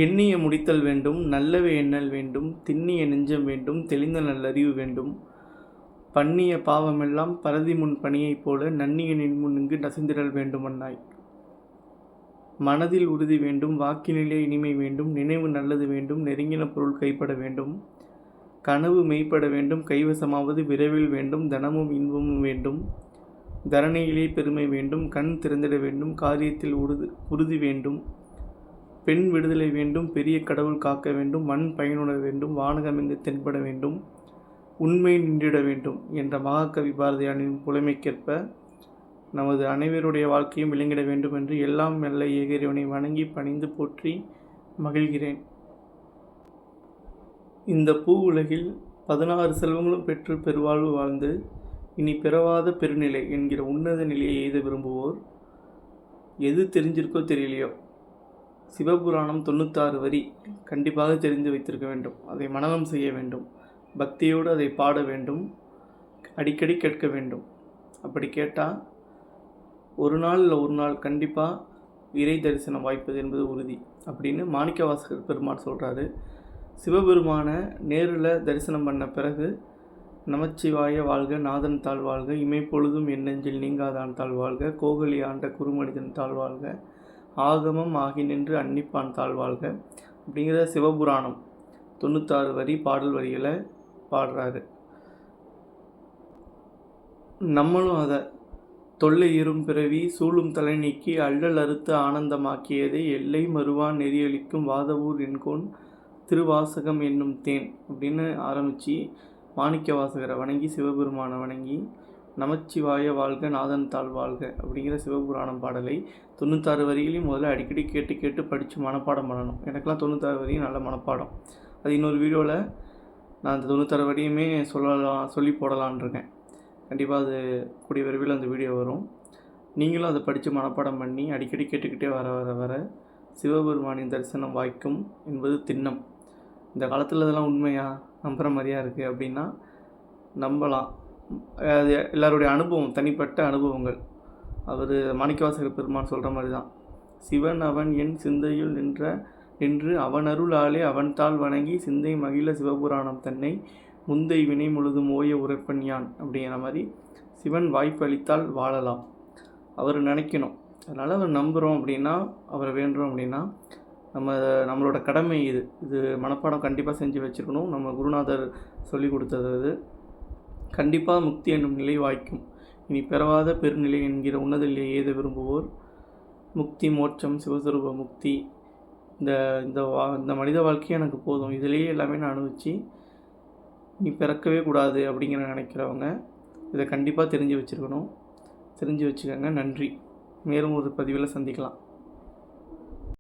எண்ணிய முடித்தல் வேண்டும், நல்லவை எண்ணல் வேண்டும், திண்ணிய நெஞ்சம் வேண்டும், தெளிந்த நல்லறிவு வேண்டும். பண்ணிய பாவமெல்லாம் பரதிமுன் பணியைப் போல நன்னிய நின்முன் இங்கு நசிந்திடல் வேண்டுமன்னாய். மனதில் உறுதி வேண்டும், வாக்கினிலே இனிமை வேண்டும், நினைவு நல்லது வேண்டும், நெருங்கின பொருள் கைப்பட வேண்டும், கனவு மெய்ப்பட வேண்டும், கைவசமாவது விரைவில் வேண்டும், தனமும் இன்பமும் வேண்டும், தரணியிலே பெருமை வேண்டும், கண் திறந்திட வேண்டும், காரியத்தில் உறுதி வேண்டும், பெண் விடுதலை வேண்டும், பெரிய கடவுள் காக்க வேண்டும், மண் பயனுட வேண்டும், வானகம் இங்கு தென்பட வேண்டும், உண்மை நின்றிட வேண்டும் என்ற மகாகவி பாரதியாரின் புலமைக்கேற்ப நமது அனைவருடைய வாழ்க்கையும் விளங்கிட வேண்டும் என்று எல்லாம் நல்ல ஏகறிவனை வணங்கி பணிந்து போற்றி மகிழ்கிறேன். இந்த பூ உலகில் 16 செல்வங்களும் பெற்று பெருவாழ்வு வாழ்ந்து இனி பிறவாத பெருநிலை என்கிற உன்னத நிலையை எய்த விரும்புவோர் எது தெரிஞ்சிருக்கோ தெரியலையோ சிவபுராணம் 96 வரி கண்டிப்பாக தெரிந்து வைத்திருக்க வேண்டும். அதை மனனம் செய்ய வேண்டும். பக்தியோடு அதை பாட வேண்டும். அடிக்கடி கேட்க வேண்டும். அப்படி கேட்டால் ஒரு நாள் இல்லை ஒரு நாள் கண்டிப்பாக இறை தரிசனம் வாய்ப்பது என்பது உறுதி அப்படின்னு மாணிக்கவாசகர் பெருமான் சொல்கிறாரு. சிவபெருமான நேரில் தரிசனம் பண்ண பிறகு நமச்சிவாய வாழ்க, நாதன் தாழ் வாழ்க, இமைப்பொழுதும் என் நெஞ்சில் நீங்காதான் தாழ் வாழ்க, கோகலி ஆண்ட குருமனிதன் தாழ் வாழ்க, ஆகமம் ஆகி நின்று அன்னிப்பான் தாழ் வாழ்க அப்படிங்கிற சிவபுராணம் 96 வரி பாடல் வரிகளை பாடுறாரு. நம்மளும் அதை தொல்லை இரும் பிறவி சூழும் தலை நீக்கி அள்ளல் அறுத்து ஆனந்தமாக்கியதை எல்லை மறுவான் நெறியளிக்கும் வாதவூர் என்கோன் திருவாசகம் என்னும் தேன் அப்படின்னு ஆரம்பித்து மாணிக்க வாசகரை வணங்கி சிவபெருமானை வணங்கி நமச்சிவாய வாழ்க, நாதன் தாழ் வாழ்க அப்படிங்கிற சிவபுராணம் பாடலை 96 வரிகளையும் முதல்ல அடிக்கடி கேட்டு கேட்டு படித்து மனப்பாடம் பண்ணணும். எனக்கெல்லாம் 96 வரியும் நல்ல மனப்பாடம். அது இன்னொரு வீடியோவில் நான் அந்த 96 வரியுமே சொல்லி போடலான் இருக்கேன். கண்டிப்பாக அது கூடிய விரைவில் அந்த வீடியோ வரும். நீங்களும் அதை படித்து மனப்பாடம் பண்ணி அடிக்கடி கேட்டுக்கிட்டே வர வர வர சிவபெருமானின் தரிசனம் வாய்க்கும் என்பது திண்ணம். இந்த காலத்தில் இதெல்லாம் உண்மையாக நம்புகிற மாதிரியாக இருக்குது அப்படின்னா நம்பலாம். அது எல்லாருடைய அனுபவம், தனிப்பட்ட அனுபவங்கள். அவர் மாணிக்கவாசகர் பெருமான் சொல்கிற மாதிரி தான், சிவன் அவன் என் சிந்தையில் நின்று அவன் அருளாலே அவன் தாள் வணங்கி சிந்தை மகிழ சிவபுராணம் தன்னை முந்தை வினை முழுதும் ஓய உரைப்பன் யான் அப்படிங்கிற மாதிரி சிவன் வாய்ப்பு அளித்தால் வாழலாம். அவர் நினைக்கணும். அதனால் அவர் நம்புகிறோம் அப்படின்னா, அவரை வேண்டுறோம் அப்படின்னா நம்மளோட கடமை இது மனப்பாடம் கண்டிப்பாக செஞ்சு வச்சுருக்கணும். நம்ம குருநாதர் சொல்லி கொடுத்தது அது. கண்டிப்பாக முக்தி என்னும் நிலை வாய்க்கும். இனி பெறவாத பெருநிலை என்கிற உன்னத நிலையை எய்த விரும்புவோர் முக்தி, மோட்சம், சிவஸ்வரூப முக்தி, இந்த மனித வாழ்க்கையே எனக்கு போதும், இதிலேயே எல்லாமே நான் அனுபவிச்சு நீ பிறக்கவே கூடாது அப்படிங்கிற நினைக்கிறவங்க இதை கண்டிப்பாக தெரிஞ்சு வச்சுருக்கணும். தெரிஞ்சு வச்சுக்கோங்க. நன்றி. மேலும் ஒரு பதிவில் சந்திக்கலாம்.